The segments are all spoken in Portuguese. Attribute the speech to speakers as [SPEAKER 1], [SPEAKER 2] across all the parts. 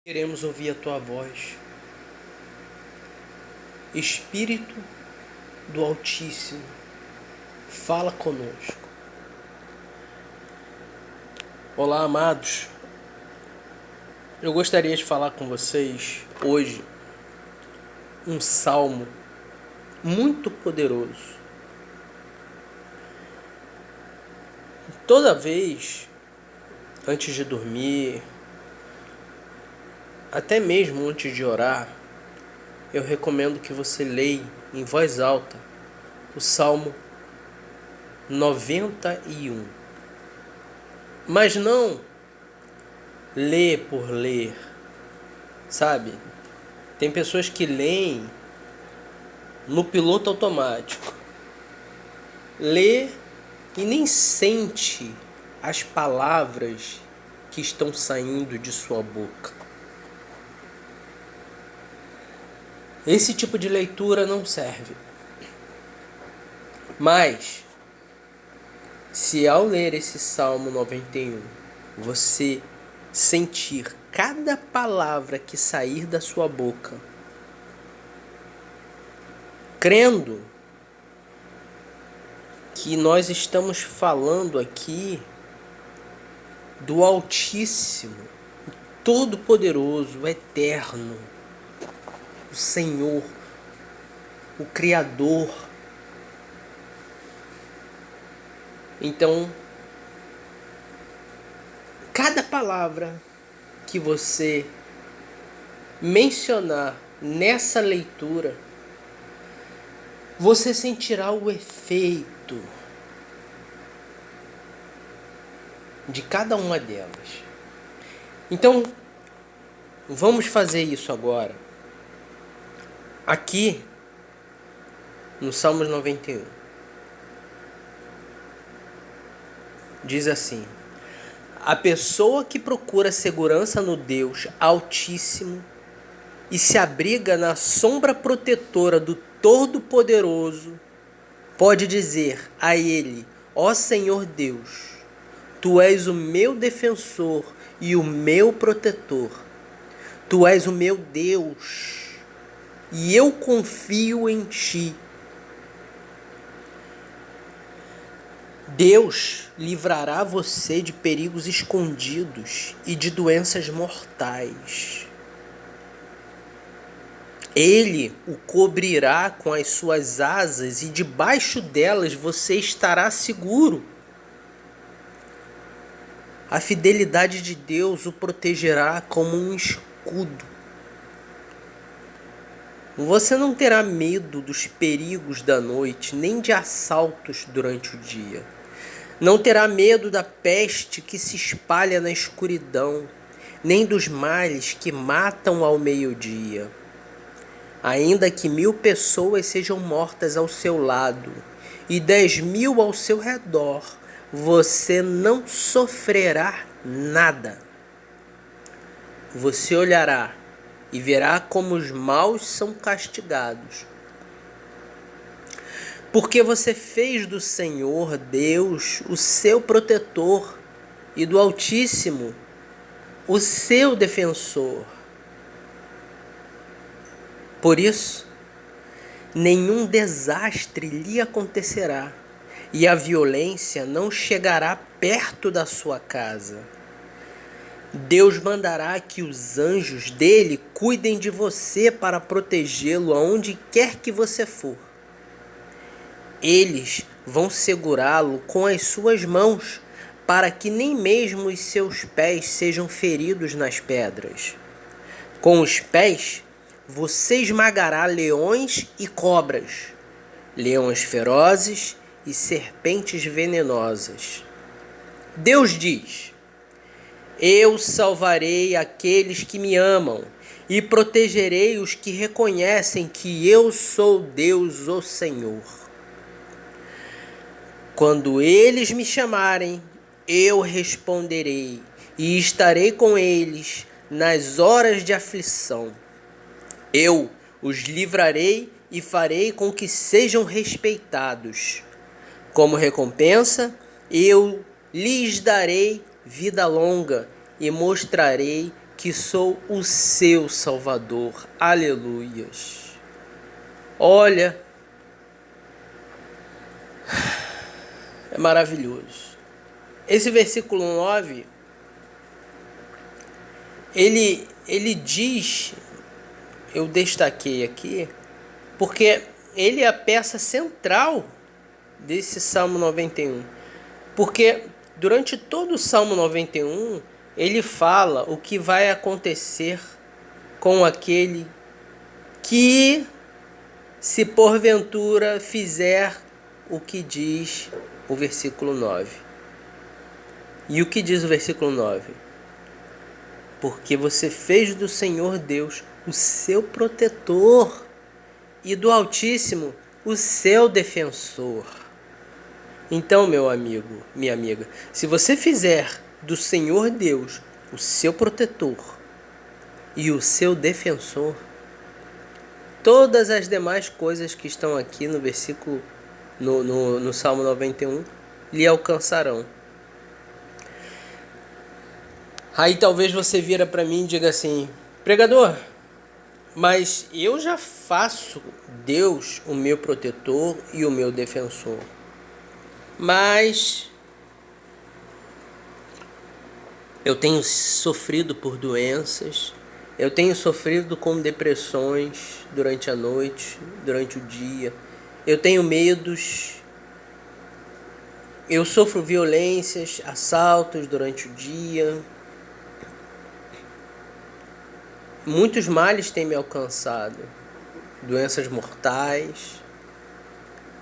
[SPEAKER 1] Queremos ouvir a tua voz. Espírito do Altíssimo, fala conosco. Olá, amados. Eu gostaria de falar com vocês hoje um salmo muito poderoso. Toda vez, antes de dormir, até mesmo antes de orar, eu recomendo que você leia em voz alta o Salmo 91. Mas não lê por ler, sabe? Tem pessoas que leem no piloto automático. Lê e nem sente as palavras que estão saindo de sua boca. Esse tipo de leitura não serve. Mas, se ao ler esse Salmo 91, você sentir cada palavra que sair da sua boca, crendo que nós estamos falando aqui do Altíssimo, o Todo-Poderoso, o Eterno, o Senhor, o Criador. Então, cada palavra que você mencionar nessa leitura, você sentirá o efeito de cada uma delas. Então, vamos fazer isso agora. Aqui, no Salmos 91, diz assim: a pessoa que procura segurança no Deus Altíssimo e se abriga na sombra protetora do Todo-Poderoso, pode dizer a Ele: ó Senhor Deus, Tu és o meu defensor e o meu protetor. Tu és o meu Deus e eu confio em Ti. Deus livrará você de perigos escondidos e de doenças mortais. Ele o cobrirá com as suas asas e debaixo delas você estará seguro. A fidelidade de Deus o protegerá como um escudo. Você não terá medo dos perigos da noite, nem de assaltos durante o dia. Não terá medo da peste que se espalha na escuridão, nem dos males que matam ao meio-dia. Ainda que 1000 pessoas sejam mortas ao seu lado e 10.000 ao seu redor, você não sofrerá nada. Você olhará e verá como os maus são castigados. Porque você fez do Senhor Deus o seu protetor e do Altíssimo o seu defensor. Por isso, nenhum desastre lhe acontecerá e a violência não chegará perto da sua casa. Deus mandará que os anjos dele cuidem de você para protegê-lo aonde quer que você for. Eles vão segurá-lo com as suas mãos, para que nem mesmo os seus pés sejam feridos nas pedras. Com os pés, você esmagará leões e cobras, leões ferozes e serpentes venenosas. Deus diz: eu salvarei aqueles que me amam e protegerei os que reconhecem que eu sou Deus, o Senhor. Quando eles me chamarem, eu responderei e estarei com eles nas horas de aflição. Eu os livrarei e farei com que sejam respeitados. Como recompensa, eu lhes darei vida longa e mostrarei que sou o seu Salvador. Aleluias. Olha, é maravilhoso. Esse versículo 9, ele diz, eu destaquei aqui, porque ele é a peça central desse Salmo 91. Porque durante todo o Salmo 91, ele fala o que vai acontecer com aquele que, se porventura fizer o que diz o versículo 9. E o que diz o versículo 9? Porque você fez do Senhor Deus o seu protetor e do Altíssimo o seu defensor. Então, meu amigo, minha amiga, se você fizer do Senhor Deus o seu protetor e o seu defensor, todas as demais coisas que estão aqui no versículo, no Salmo 91, lhe alcançarão. Aí talvez você vira para mim e diga assim: pregador, mas eu já faço Deus o meu protetor e o meu defensor. Mas eu tenho sofrido por doenças, eu tenho sofrido com depressões durante a noite, durante o dia, eu tenho medos, eu sofro violências, assaltos durante o dia. Muitos males têm me alcançado, doenças mortais,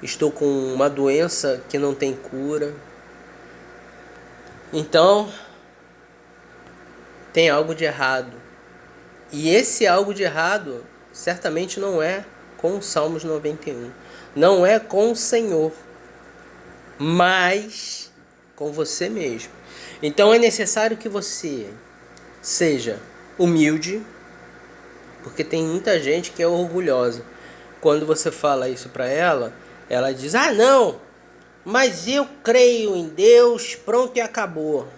[SPEAKER 1] estou com uma doença que não tem cura. Então, tem algo de errado. E esse algo de errado certamente não é com o Salmos 91, não é com o Senhor, mas com você mesmo. Então é necessário que você seja humilde, porque tem muita gente que é orgulhosa. Quando você fala isso para ela, ela diz: ah, não, mas eu creio em Deus, pronto e acabou.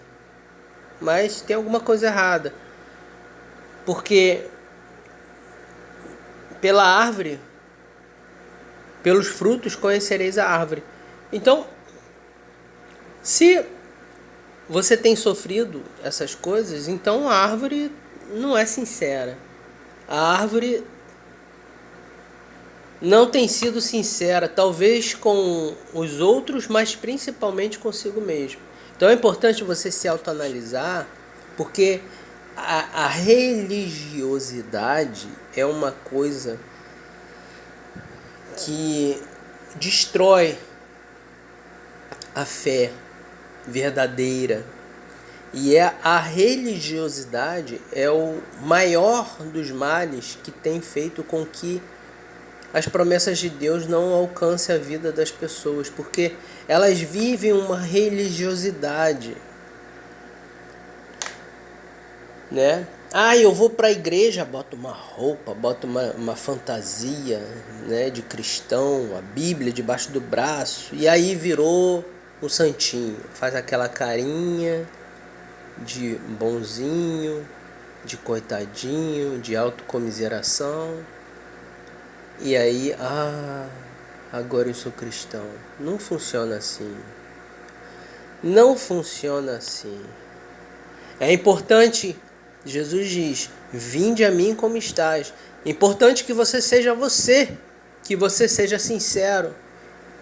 [SPEAKER 1] Mas tem alguma coisa errada. Porque pela árvore, pelos frutos conhecereis a árvore. Então, se você tem sofrido essas coisas, então a árvore não é sincera. A árvore não tem sido sincera, talvez com os outros, mas principalmente consigo mesmo. Então é importante você se autoanalisar, porque a religiosidade é uma coisa que destrói a fé verdadeira. E a religiosidade é o maior dos males que tem feito com que as promessas de Deus não alcancem a vida das pessoas, porque elas vivem uma religiosidade, né? Ah, eu vou para a igreja, boto uma roupa, boto uma fantasia, né, de cristão, a Bíblia debaixo do braço, e aí virou o santinho, faz aquela carinha de bonzinho, de coitadinho, de autocomiseração. E aí, agora eu sou cristão. Não funciona assim. Não funciona assim. É importante, Jesus diz: vinde a mim como estás. É importante que você seja você, que você seja sincero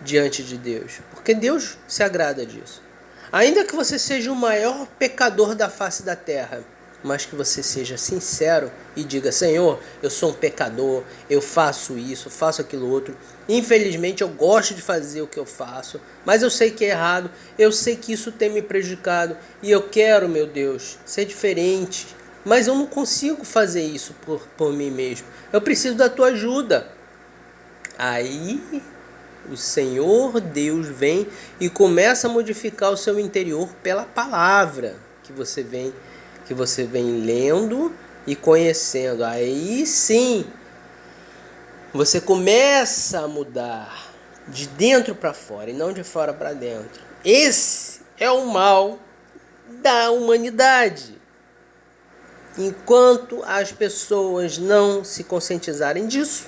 [SPEAKER 1] diante de Deus, porque Deus se agrada disso. Ainda que você seja o maior pecador da face da terra, mas que você seja sincero e diga: Senhor, eu sou um pecador, eu faço isso, faço aquilo outro. Infelizmente eu gosto de fazer o que eu faço, mas eu sei que é errado, eu sei que isso tem me prejudicado e eu quero, meu Deus, ser diferente. Mas eu não consigo fazer isso por mim mesmo. Eu preciso da tua ajuda. Aí o Senhor Deus vem e começa a modificar o seu interior pela palavra que você vem lendo e conhecendo. Aí sim, você começa a mudar de dentro para fora e não de fora para dentro. Esse é o mal da humanidade. Enquanto as pessoas não se conscientizarem disso,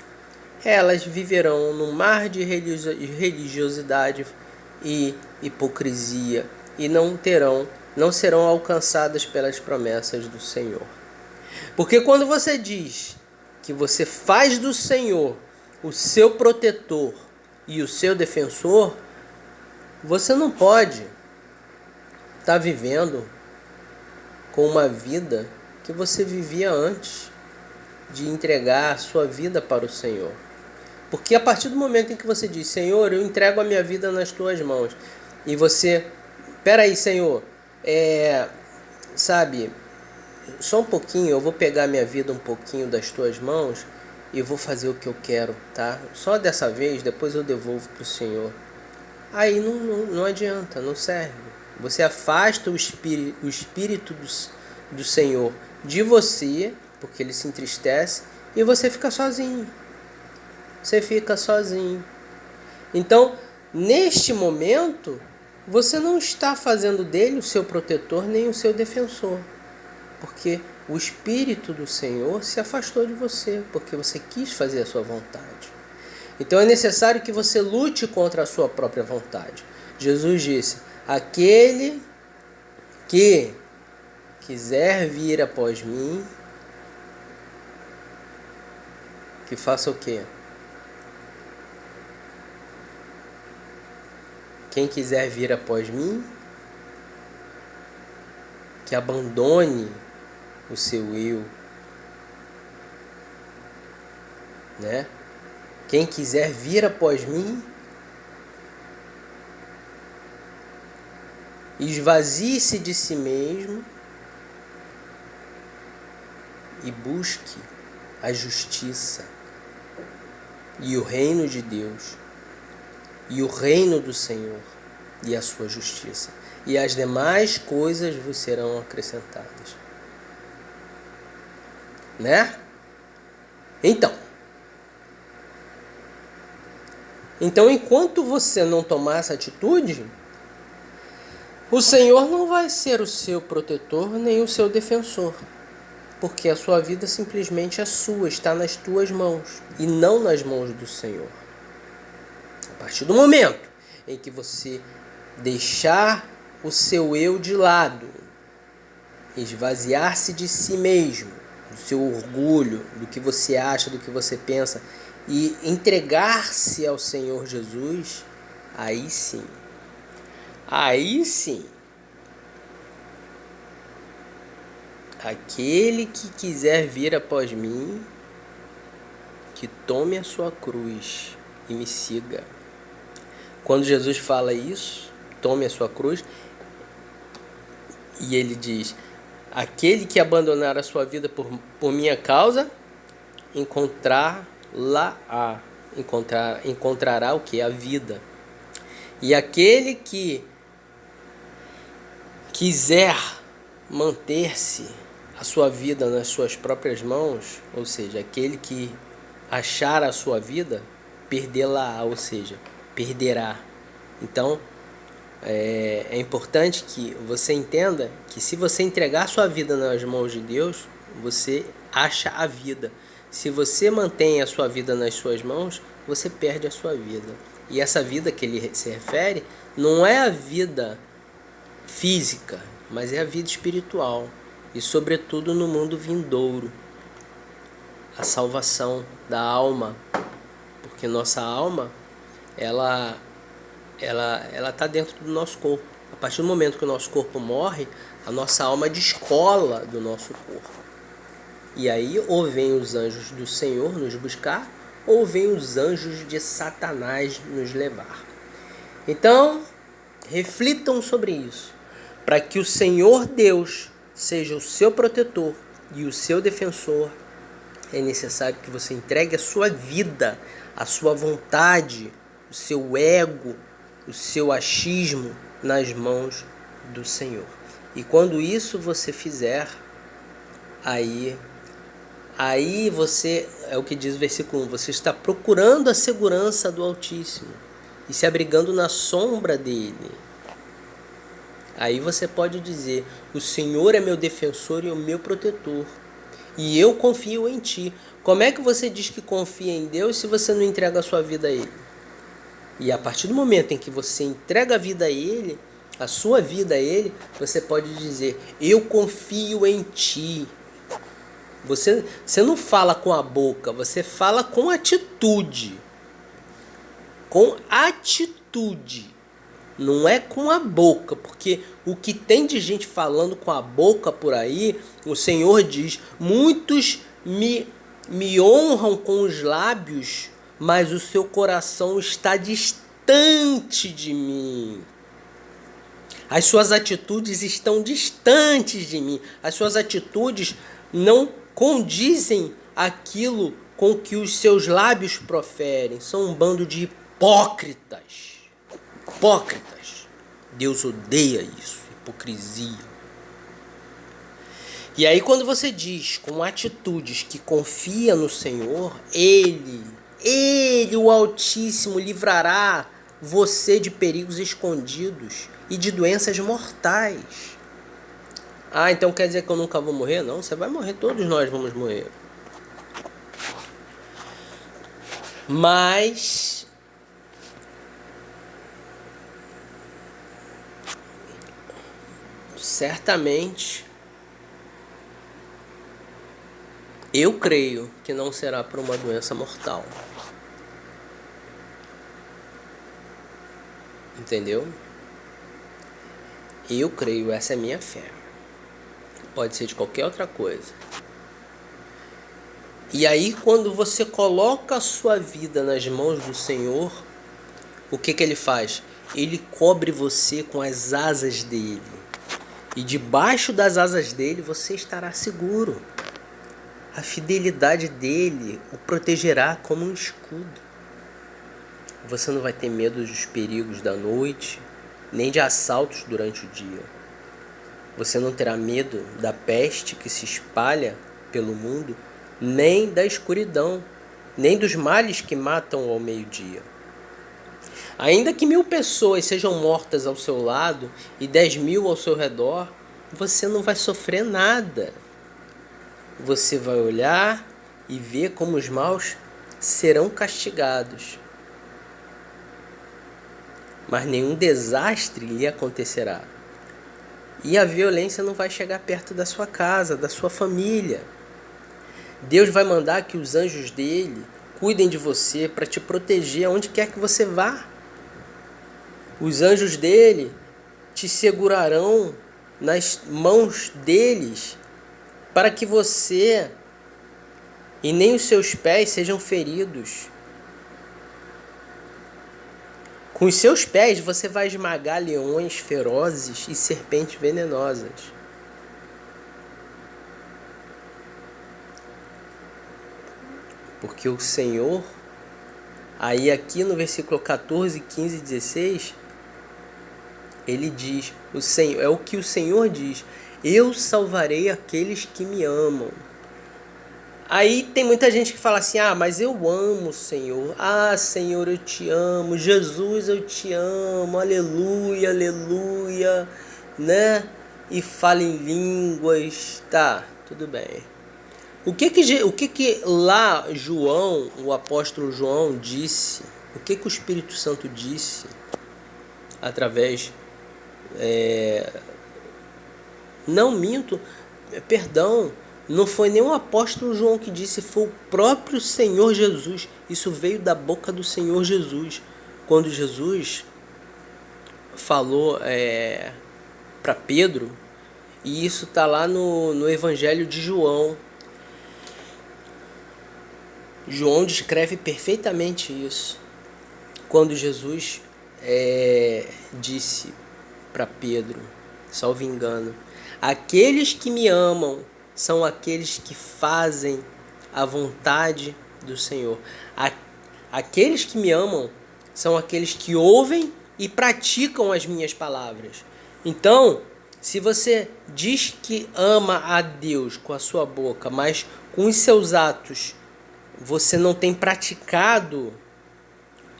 [SPEAKER 1] elas viverão num mar de religiosidade e hipocrisia e não serão alcançadas pelas promessas do Senhor. Porque quando você diz que você faz do Senhor o seu protetor e o seu defensor, você não pode estar vivendo com uma vida que você vivia antes de entregar a sua vida para o Senhor. Porque a partir do momento em que você diz, Senhor, eu entrego a minha vida nas tuas mãos, e você, peraí, Senhor, só um pouquinho, eu vou pegar minha vida um pouquinho das tuas mãos e vou fazer o que eu quero, tá? Só dessa vez, depois eu devolvo para o Senhor. Aí não adianta, não serve. Você afasta o espírito do Senhor de você, porque ele se entristece, e você fica sozinho. Então, neste momento, você não está fazendo dele o seu protetor nem o seu defensor. Porque o Espírito do Senhor se afastou de você, porque você quis fazer a sua vontade. Então é necessário que você lute contra a sua própria vontade. Jesus disse, aquele que quiser vir após mim, que faça o quê? Quem quiser vir após mim, que abandone o seu eu, né? Quem quiser vir após mim, esvazie-se de si mesmo e busque a justiça e o reino de Deus e o reino do Senhor e a sua justiça, e as demais coisas vos serão acrescentadas. Né? Então, enquanto você não tomar essa atitude, o Senhor não vai ser o seu protetor nem o seu defensor, porque a sua vida simplesmente é sua, está nas tuas mãos e não nas mãos do Senhor. A partir do momento em que você deixar o seu eu de lado, esvaziar-se de si mesmo, do seu orgulho, do que você acha, do que você pensa, e entregar-se ao Senhor Jesus, aí sim, aquele que quiser vir após mim, que tome a sua cruz e me siga. Quando Jesus fala isso, tome a sua cruz, e ele diz, aquele que abandonar a sua vida por minha causa, encontrará o que? A vida. E aquele que quiser manter-se a sua vida nas suas próprias mãos, ou seja, aquele que achar a sua vida, perdê-la, ou seja, perderá. Então, é importante que você entenda que se você entregar sua vida nas mãos de Deus, você acha a vida. Se você mantém a sua vida nas suas mãos, você perde a sua vida. E essa vida que ele se refere não é a vida física, mas é a vida espiritual. E sobretudo no mundo vindouro. A salvação da alma. Porque nossa alma, ela está dentro do nosso corpo. A partir do momento que o nosso corpo morre, a nossa alma descola do nosso corpo. E aí ou vem os anjos do Senhor nos buscar, ou vem os anjos de Satanás nos levar. Então, reflitam sobre isso, para que o Senhor Deus seja o seu protetor e o seu defensor. É necessário que você entregue a sua vida, a sua vontade, o seu ego, o seu achismo nas mãos do Senhor. E quando isso você fizer, aí você, é o que diz o versículo 1, você está procurando a segurança do Altíssimo e se abrigando na sombra dele. Aí você pode dizer, o Senhor é meu defensor e o meu protetor. e eu confio em ti. Como é que você diz que confia em Deus se você não entrega a sua vida a Ele? E a partir do momento em que você entrega a vida a Ele, a sua vida a Ele, você pode dizer, eu confio em ti. Você não fala com a boca, você fala com atitude. Com atitude. Não é com a boca, porque o que tem de gente falando com a boca por aí, o Senhor diz, muitos me honram com os lábios, mas o seu coração está distante de mim. As suas atitudes estão distantes de mim. As suas atitudes não condizem aquilo com que os seus lábios proferem. São um bando de hipócritas. Hipócritas. Deus odeia isso, hipocrisia. E aí quando você diz com atitudes que confia no Senhor, Ele, o Altíssimo, livrará você de perigos escondidos e de doenças mortais. Ah, então quer dizer que eu nunca vou morrer? Não, você vai morrer, todos nós vamos morrer. Mas certamente eu creio que não será por uma doença mortal. Entendeu? Eu creio, essa é a minha fé. Pode ser de qualquer outra coisa. E aí quando você coloca a sua vida nas mãos do Senhor, o que Ele faz? Ele cobre você com as asas dele. E debaixo das asas dele você estará seguro. A fidelidade dele o protegerá como um escudo. Você não vai ter medo dos perigos da noite, nem de assaltos durante o dia. Você não terá medo da peste que se espalha pelo mundo, nem da escuridão, nem dos males que matam ao meio-dia. Ainda que 1000 pessoas sejam mortas ao seu lado e 10.000 ao seu redor, você não vai sofrer nada. Você vai olhar e ver como os maus serão castigados. Mas nenhum desastre lhe acontecerá. E a violência não vai chegar perto da sua casa, da sua família. Deus vai mandar que os anjos dele cuidem de você para te proteger aonde quer que você vá. Os anjos dele te segurarão nas mãos deles para que você e nem os seus pés sejam feridos. Com os seus pés você vai esmagar leões ferozes e serpentes venenosas. Porque o Senhor, aí aqui no versículo 14, 15 e 16, ele diz, o Senhor, é o que o Senhor diz, eu salvarei aqueles que me amam. Aí tem muita gente que fala assim, mas eu amo o Senhor. Senhor, eu te amo. Jesus, eu te amo. Aleluia, aleluia. Né? E fala em línguas. Tá, tudo bem. O que lá João, o apóstolo João disse? O que o Espírito Santo disse? Através... Não minto, perdão. Não foi nem o apóstolo João que disse, foi o próprio Senhor Jesus. Isso veio da boca do Senhor Jesus. Quando Jesus falou para Pedro, e isso está lá no Evangelho de João. João descreve perfeitamente isso. Quando Jesus disse para Pedro, salvo engano, aqueles que me amam são aqueles que fazem a vontade do Senhor. Aqueles que me amam são aqueles que ouvem e praticam as minhas palavras. Então, se você diz que ama a Deus com a sua boca, mas com os seus atos você não tem praticado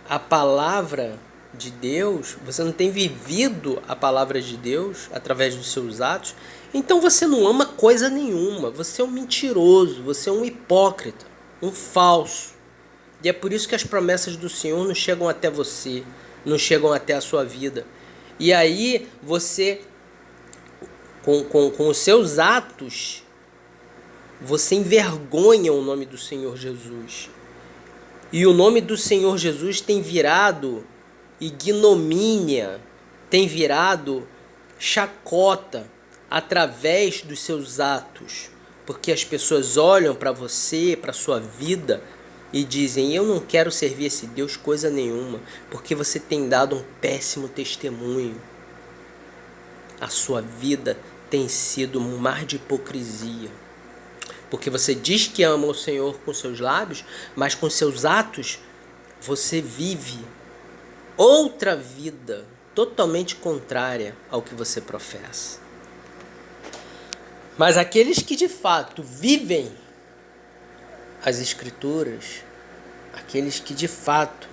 [SPEAKER 1] a palavra de Deus, você não tem vivido a palavra de Deus através dos seus atos, Então você não ama coisa nenhuma, você é um mentiroso, você é um hipócrita, um falso. E é por isso que as promessas do Senhor não chegam até você, não chegam até a sua vida. E aí você, com os seus atos, você envergonha o nome do Senhor Jesus. E o nome do Senhor Jesus tem virado ignomínia, tem virado chacota através dos seus atos. Porque as pessoas olham para você, para a sua vida e dizem: eu não quero servir esse Deus coisa nenhuma, porque você tem dado um péssimo testemunho. A sua vida tem sido um mar de hipocrisia. Porque você diz que ama o Senhor com seus lábios, mas com seus atos você vive outra vida totalmente contrária ao que você professa. Mas aqueles que de fato vivem as Escrituras, aqueles que de fato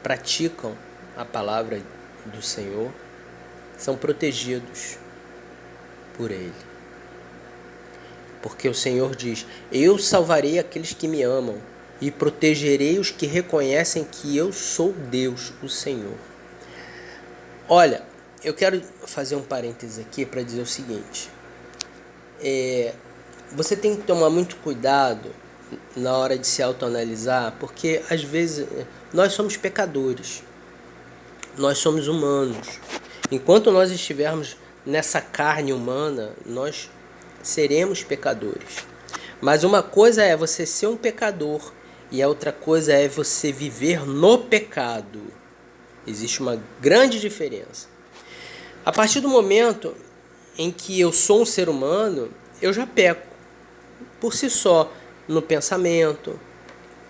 [SPEAKER 1] praticam a palavra do Senhor, são protegidos por Ele. Porque o Senhor diz: eu salvarei aqueles que me amam e protegerei os que reconhecem que eu sou Deus, o Senhor. Olha, eu quero fazer um parênteses aqui para dizer o seguinte. Você tem que tomar muito cuidado na hora de se autoanalisar, porque às vezes nós somos pecadores, nós somos humanos. Enquanto nós estivermos nessa carne humana, nós seremos pecadores. Mas uma coisa é você ser um pecador e a outra coisa é você viver no pecado. Existe uma grande diferença. A partir do momento em que eu sou um ser humano, eu já peco por si só, no pensamento,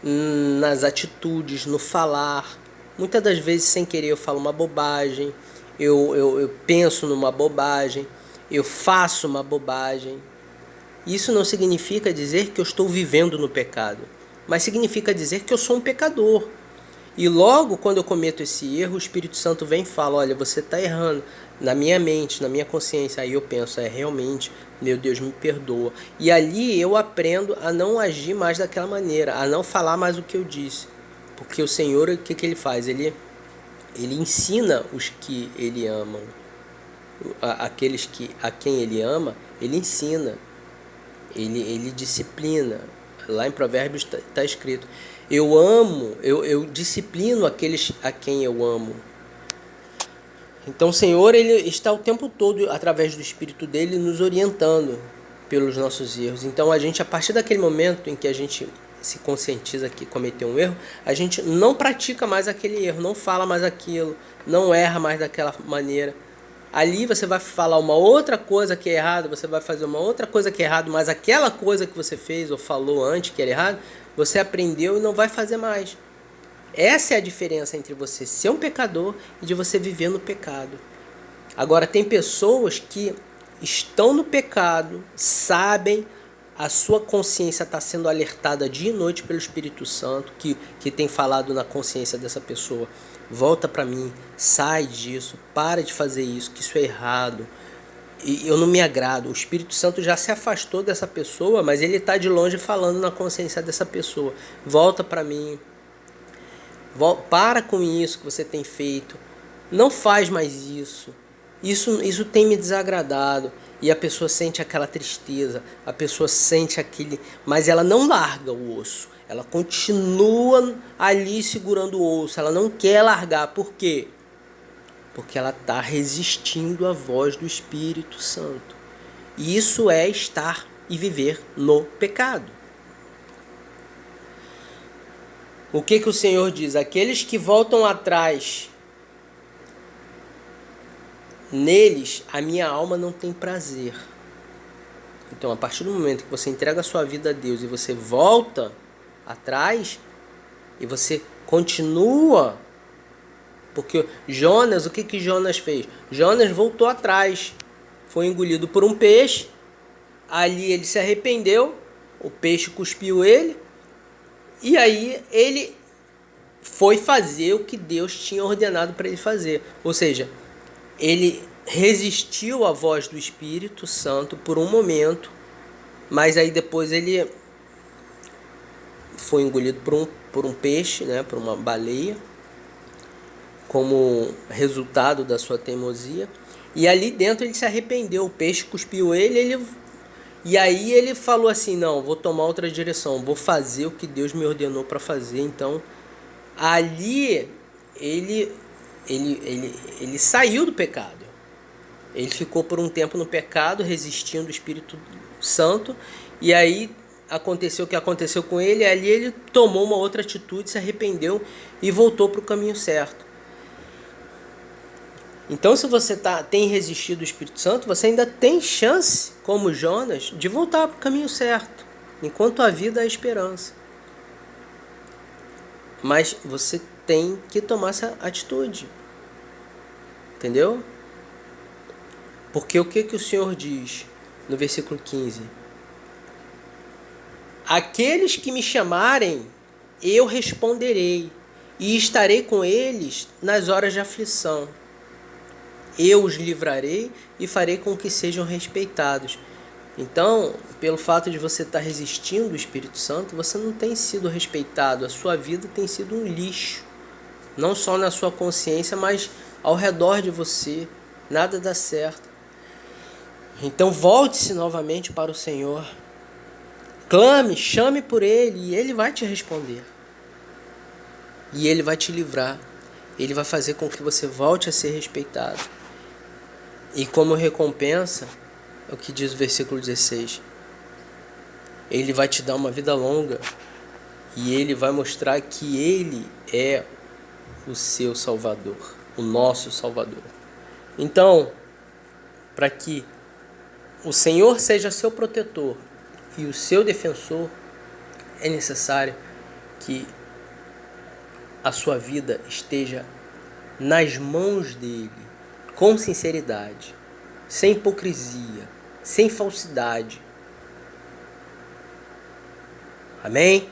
[SPEAKER 1] nas atitudes, no falar. Muitas das vezes, sem querer, eu falo uma bobagem, eu penso numa bobagem, eu faço uma bobagem. Isso não significa dizer que eu estou vivendo no pecado, mas significa dizer que eu sou um pecador. E logo quando eu cometo esse erro, o Espírito Santo vem e fala: olha, você está errando. Na minha mente, na minha consciência, aí eu penso: realmente, meu Deus, me perdoa. E ali eu aprendo a não agir mais daquela maneira, a não falar mais o que eu disse. Porque o Senhor, o que ele faz? Ele ensina os que ele ama. Aqueles a quem ele ama, ele ensina. Ele disciplina. Lá em Provérbios está escrito: eu disciplino aqueles a quem eu amo. Então o Senhor, ele está o tempo todo, através do Espírito dele, nos orientando pelos nossos erros. Então a gente, a partir daquele momento em que a gente se conscientiza que cometeu um erro, a gente não pratica mais aquele erro, não fala mais aquilo, não erra mais daquela maneira. Ali você vai falar uma outra coisa que é errado, você vai fazer uma outra coisa que é errado, mas aquela coisa que você fez ou falou antes que era errado, você aprendeu e não vai fazer mais. Essa é a diferença entre você ser um pecador e de você viver no pecado. Agora, tem pessoas que estão no pecado, sabem, a sua consciência está sendo alertada dia e noite pelo Espírito Santo, que tem falado na consciência dessa pessoa: volta para mim, sai disso, para de fazer isso, que isso é errado. E eu não me agrado. O Espírito Santo já se afastou dessa pessoa, mas ele está de longe falando na consciência dessa pessoa: volta para mim, para com isso que você tem feito, não faz mais isso. Isso tem me desagradado. E a pessoa sente aquela tristeza, a pessoa sente aquele... Mas ela não larga o osso, ela continua ali segurando o osso, ela não quer largar. Por quê? Porque ela está resistindo à voz do Espírito Santo. E isso é estar e viver no pecado. O que o Senhor diz? Aqueles que voltam atrás, neles a minha alma não tem prazer. Então, a partir do momento que você entrega a sua vida a Deus e você volta atrás e você continua... Porque Jonas, o que Jonas fez? Jonas voltou atrás, foi engolido por um peixe, ali ele se arrependeu, o peixe cuspiu ele, e aí ele foi fazer o que Deus tinha ordenado para ele fazer. Ou seja, ele resistiu à voz do Espírito Santo por um momento, mas aí depois ele foi engolido por um peixe, né, por uma baleia, como resultado da sua teimosia. E ali dentro ele se arrependeu, o peixe cuspiu ele, e aí ele falou assim, não, vou tomar outra direção, vou fazer o que Deus me ordenou para fazer. Então ali ele saiu do pecado. Ele ficou por um tempo no pecado, resistindo ao Espírito Santo, e aí aconteceu o que aconteceu com ele. Ali ele tomou uma outra atitude, se arrependeu e voltou para o caminho certo. Então, se você tem resistido ao Espírito Santo, você ainda tem chance, como Jonas, de voltar para o caminho certo, enquanto a vida há esperança. Mas você tem que tomar essa atitude. Entendeu? Porque o que o Senhor diz no versículo 15? Aqueles que me chamarem, eu responderei, e estarei com eles nas horas de aflição. Eu os livrarei e farei com que sejam respeitados. Então, pelo fato de você estar resistindo ao Espírito Santo, você não tem sido respeitado. A sua vida tem sido um lixo. Não só na sua consciência, mas ao redor de você. Nada dá certo. Então volte-se novamente para o Senhor. Clame, chame por Ele e Ele vai te responder. E Ele vai te livrar. Ele vai fazer com que você volte a ser respeitado. E como recompensa, é o que diz o versículo 16. Ele vai te dar uma vida longa. E Ele vai mostrar que Ele é o seu Salvador. O nosso Salvador. Então, para que o Senhor seja seu protetor e o seu defensor, é necessário que a sua vida esteja nas mãos dele, com sinceridade, sem hipocrisia, sem falsidade. Amém?